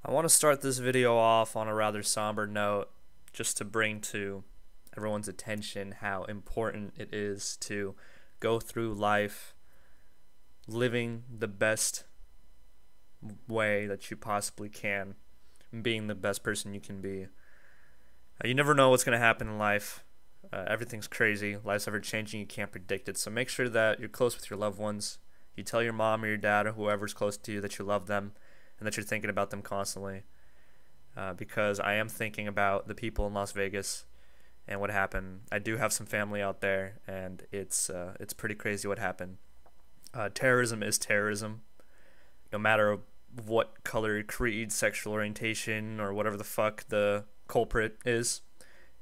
I want to start this video off on a rather somber note just to bring to everyone's attention how important it is to go through life living the best way that you possibly can and being the best person you can be. You never know what's going to happen in life. Everything's crazy. Life's ever changing. You can't predict it. So make sure that you're close with your loved ones. You tell your mom or your dad or whoever's close to you that you love them and that you're thinking about them constantly. Because I am thinking about the people in Las Vegas and what happened. I do have some family out there, and it's pretty crazy what happened. Terrorism is terrorism, no matter what color, creed, sexual orientation, or whatever the fuck the culprit is.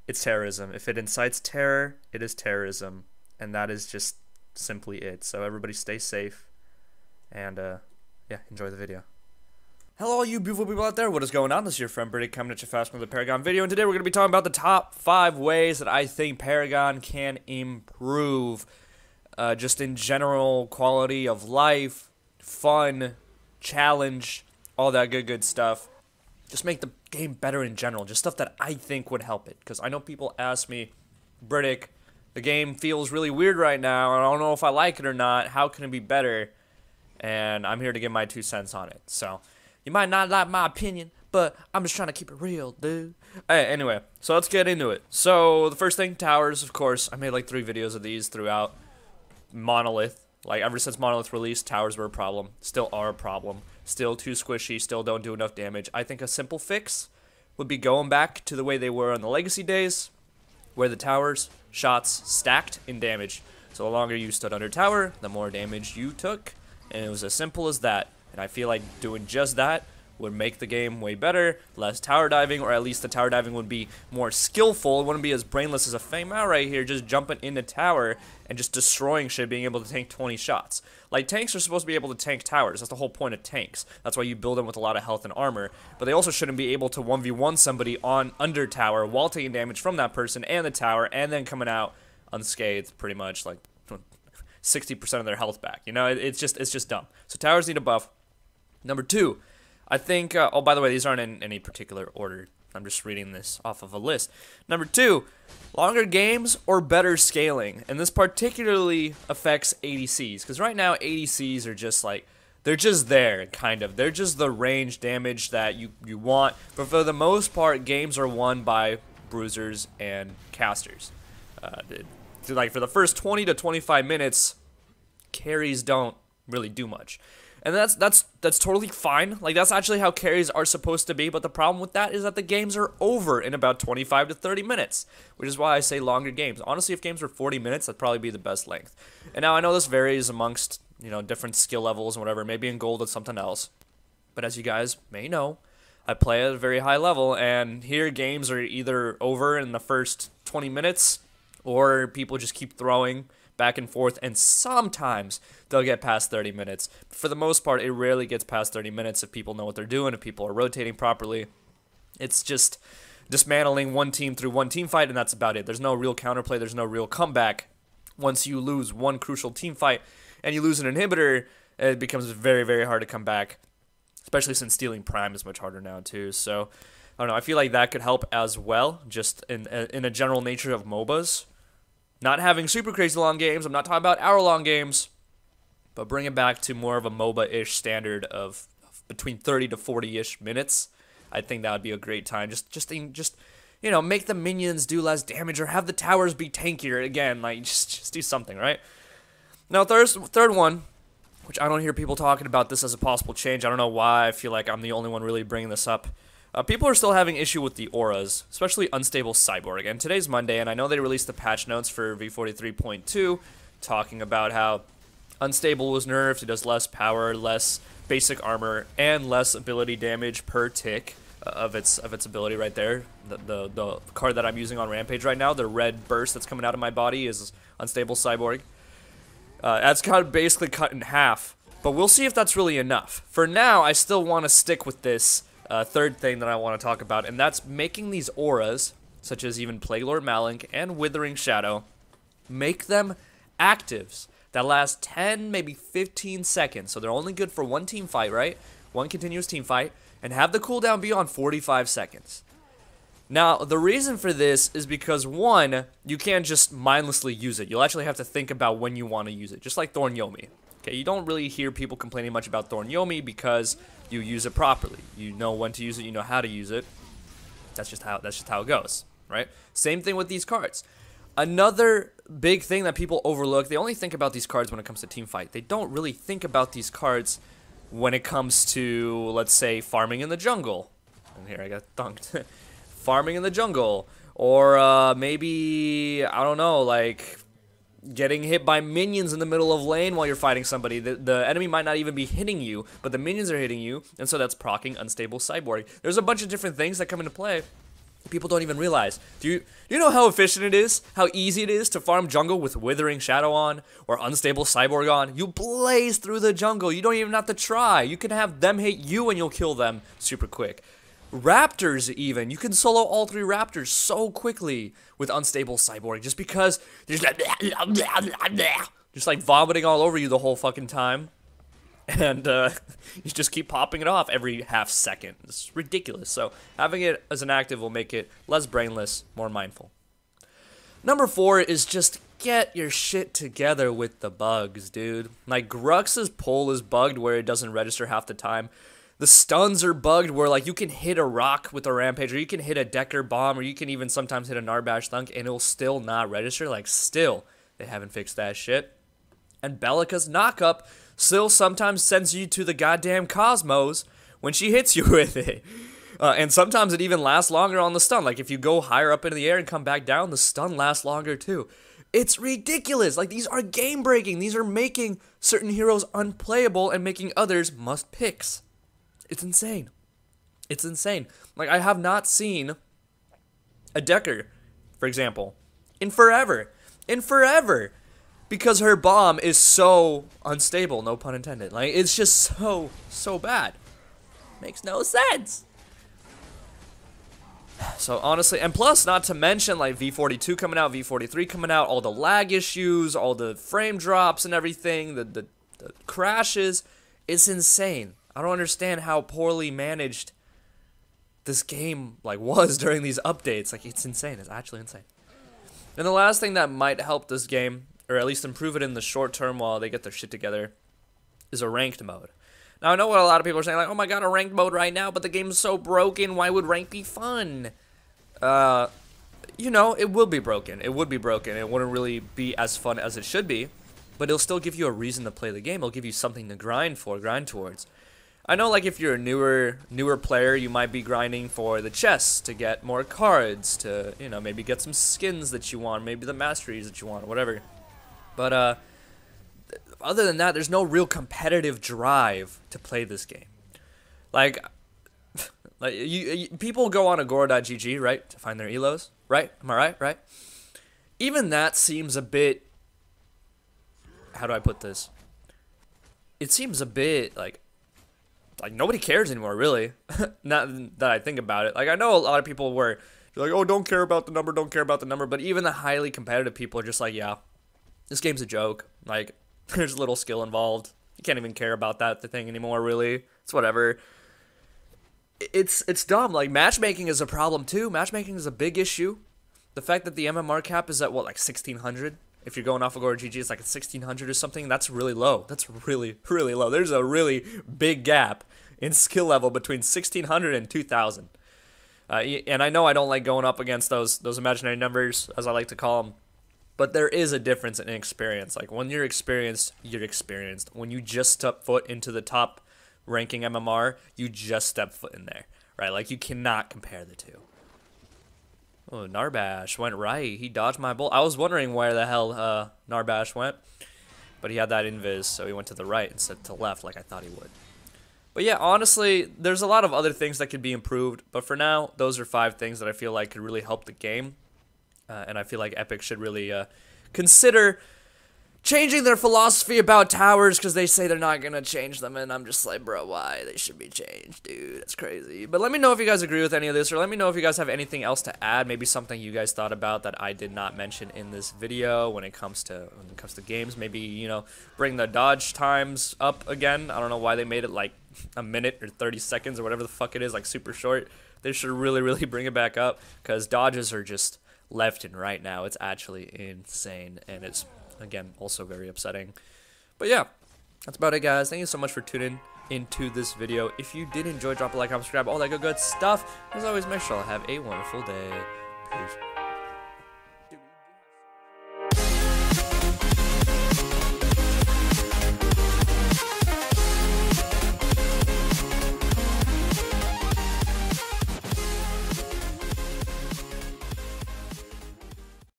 It's terrorism. If it incites terror, it is terrorism, and that is just simply it. So everybody stay safe, and yeah, enjoy the video. Hello all you beautiful people out there, what is going on? This is your friend Britik coming at you fast with a Paragon video, and today we're going to be talking about the top 5 ways that I think Paragon can improve just in general quality of life, fun, challenge, all that good stuff. Just make the game better in general, just stuff that I think would help it, because I know people ask me, Britik, the game feels really weird right now, and I don't know if I like it or not, how can it be better? And I'm here to give my 2 cents on it, so you might not like my opinion, but I'm just trying to keep it real, dude. Anyway, so let's get into it. So the first thing, towers, of course. I made like 3 videos of these throughout Monolith. Like ever since Monolith released, towers were a problem. Still are a problem. Still too squishy, still don't do enough damage. I think a simple fix would be going back to the way they were in the Legacy days, where the towers, shots, stacked in damage. So the longer you stood under tower, the more damage you took. And it was as simple as that. And I feel like doing just that would make the game way better, less tower diving, or at least the tower diving would be more skillful. It wouldn't be as brainless as a Fame out right here, just jumping into tower and just destroying shit, being able to tank 20 shots. Like, tanks are supposed to be able to tank towers. That's the whole point of tanks. That's why you build them with a lot of health and armor. But they also shouldn't be able to 1v1 somebody on under tower while taking damage from that person and the tower, and then coming out unscathed, pretty much, like 60% of their health back. You know, it's just dumb. So towers need a buff. Number 2, I think, oh, by the way, these aren't in any particular order. I'm just reading this off of a list. Number 2, longer games or better scaling. And this particularly affects ADCs, because right now ADCs are just like, they're just there, kind of. They're just the range damage that you want. But for the most part, games are won by bruisers and casters. Like, for the first 20 to 25 minutes, carries don't really do much. And that's totally fine. Like, that's actually how carries are supposed to be, but the problem with that is that the games are over in about 25 to 30 minutes, which is why I say longer games. Honestly, if games were 40 minutes, that'd probably be the best length. And now I know this varies amongst, you know, different skill levels and whatever. Maybe in gold it's something else. But as you guys may know, I play at a very high level, and here games are either over in the first 20 minutes, or people just keep throwing back and forth, and sometimes they'll get past 30 minutes. For the most part, it rarely gets past 30 minutes if people know what they're doing, if people are rotating properly. It's just dismantling one team through one team fight, and that's about it. There's no real counterplay, there's no real comeback. Once you lose one crucial team fight and you lose an inhibitor, it becomes very hard to come back, especially since stealing Prime is much harder now too. So I don't know, I feel like that could help as well, just in a general nature of MOBAs. Not having super crazy long games, I'm not talking about hour-long games, but bring it back to more of a MOBA-ish standard of between 30 to 40-ish minutes. I think that would be a great time. Just you know, make the minions do less damage, or have the towers be tankier again. Like, just do something, right? Now, third one, which I don't hear people talking about this as a possible change. I don't know why. I feel like I'm the only one really bringing this up. People are still having issue with the auras, especially Unstable Cyborg. And today's Monday, and I know they released the patch notes for V43.2, talking about how Unstable was nerfed. It does less power, less basic armor, and less ability damage per tick of its ability right there. The card that I'm using on Rampage right now, the red burst that's coming out of my body, is Unstable Cyborg. That's kind of basically cut in half, but we'll see if that's really enough. For now, I still want to stick with this third thing that I want to talk about, and that's making these auras, such as even Plague Lord Malink and Withering Shadow, make them actives that last 10, maybe 15 seconds. So they're only good for one team fight, right? One continuous team fight, and have the cooldown be on 45 seconds. Now, the reason for this is because, one, you can't just mindlessly use it. You'll actually have to think about when you want to use it, just like Thorn Yomi. Okay, you don't really hear people complaining much about Thorn Yomi because you use it properly. You know when to use it, you know how to use it. That's just how it goes, right? Same thing with these cards. Another big thing that people overlook, they only think about these cards when it comes to teamfight. They don't really think about these cards when it comes to, let's say, farming in the jungle. And here I got thunked. Farming in the jungle, or maybe, I don't know, like getting hit by minions in the middle of lane while you're fighting somebody. The enemy might not even be hitting you, but the minions are hitting you, and so that's proccing Unstable Cyborg. There's a bunch of different things that come into play people don't even realize. Do you know how efficient it is? How easy it is to farm jungle with Withering Shadow on or Unstable Cyborg on? You blaze through the jungle. You don't even have to try. You can have them hit you and you'll kill them super quick. Raptors even. You can solo all 3 Raptors so quickly with Unstable Cyborg just because there's just like vomiting all over you the whole fucking time. And you just keep popping it off every half second. It's ridiculous. So having it as an active will make it less brainless, more mindful. Number 4 is just get your shit together with the bugs, dude. Like Grux's pull is bugged where it doesn't register half the time. The stuns are bugged where like you can hit a rock with a rampage, or you can hit a Decker bomb, or you can even sometimes hit a Narbash thunk and it'll still not register. Like still, they haven't fixed that shit. And Bellica's knockup still sometimes sends you to the goddamn cosmos when she hits you with it. And sometimes it even lasts longer on the stun. Like if you go higher up into the air and come back down, the stun lasts longer too. It's ridiculous. Like these are game breaking. These are making certain heroes unplayable and making others must picks. It's insane. It's insane. Like, I have not seen a Decker, for example, in forever. Because her bomb is so unstable, no pun intended. Like, it's just so bad. Makes no sense. So, honestly, and plus, not to mention, like, V42 coming out, V43 coming out, all the lag issues, all the frame drops and everything, the crashes. It's insane. I don't understand how poorly managed this game like was during these updates. Like it's insane. It's actually insane. And the last thing that might help this game, or at least improve it in the short term while they get their shit together, is a ranked mode. Now I know what a lot of people are saying, like, oh my god, a ranked mode right now, but the game's so broken. Why would ranked be fun? You know, it will be broken. It would be broken. It wouldn't really be as fun as it should be, but it'll still give you a reason to play the game. It'll give you something to grind towards. I know, like, if you're a newer player, you might be grinding for the chests to get more cards, to, you know, maybe get some skins that you want, maybe the masteries that you want, whatever. But, other than that, there's no real competitive drive to play this game. Like people go on agora.gg, right, to find their elos, right? Am I right? Even that seems a bit, how do I put this? It seems a bit, like nobody cares anymore, really. Not that I think about it. Like, I know a lot of people were like, oh, don't care about the number, but even the highly competitive people are just like, yeah, this game's a joke. Like, there's little skill involved. You can't even care about that thing anymore, really. It's whatever. It's dumb. Like, matchmaking is a problem, too. Matchmaking is a big issue. The fact that the MMR cap is at, what, like 1,600? If you're going off of GG, it's like at 1,600 or something. That's really low. That's really, really low. There's a really big gap in skill level between 1,600 and 2,000. And I know I don't like going up against those imaginary numbers, as I like to call them. But there is a difference in experience. Like, when you're experienced, you're experienced. When you just step foot into the top ranking MMR, you just step foot in there, right? Like, you cannot compare the two. Oh, Narbash went right. He dodged my bolt. I was wondering where the hell Narbash went. But he had that invis, so he went to the right instead of to the left like I thought he would. But yeah, honestly, there's a lot of other things that could be improved. But for now, those are 5 things that I feel like could really help the game. And I feel like Epic should really consider changing their philosophy about towers because they say they're not gonna change them, and I'm just like, bro, why? They should be changed, dude. That's crazy. But let me know if you guys agree with any of this, or let me know if you guys have anything else to add, maybe something you guys thought about that I did not mention in this video when it comes to games. Maybe, you know, bring the dodge times up again. I don't know why they made it like a minute or 30 seconds or whatever the fuck it is, like super short. They should really bring it back up, because dodges are just left and right now. It's actually insane, and it's, again, also very upsetting. But yeah, that's about it, guys. Thank you so much for tuning into this video. If you did enjoy, drop a like, comment, subscribe, all that good stuff. As always, make sure to have a wonderful day. Peace.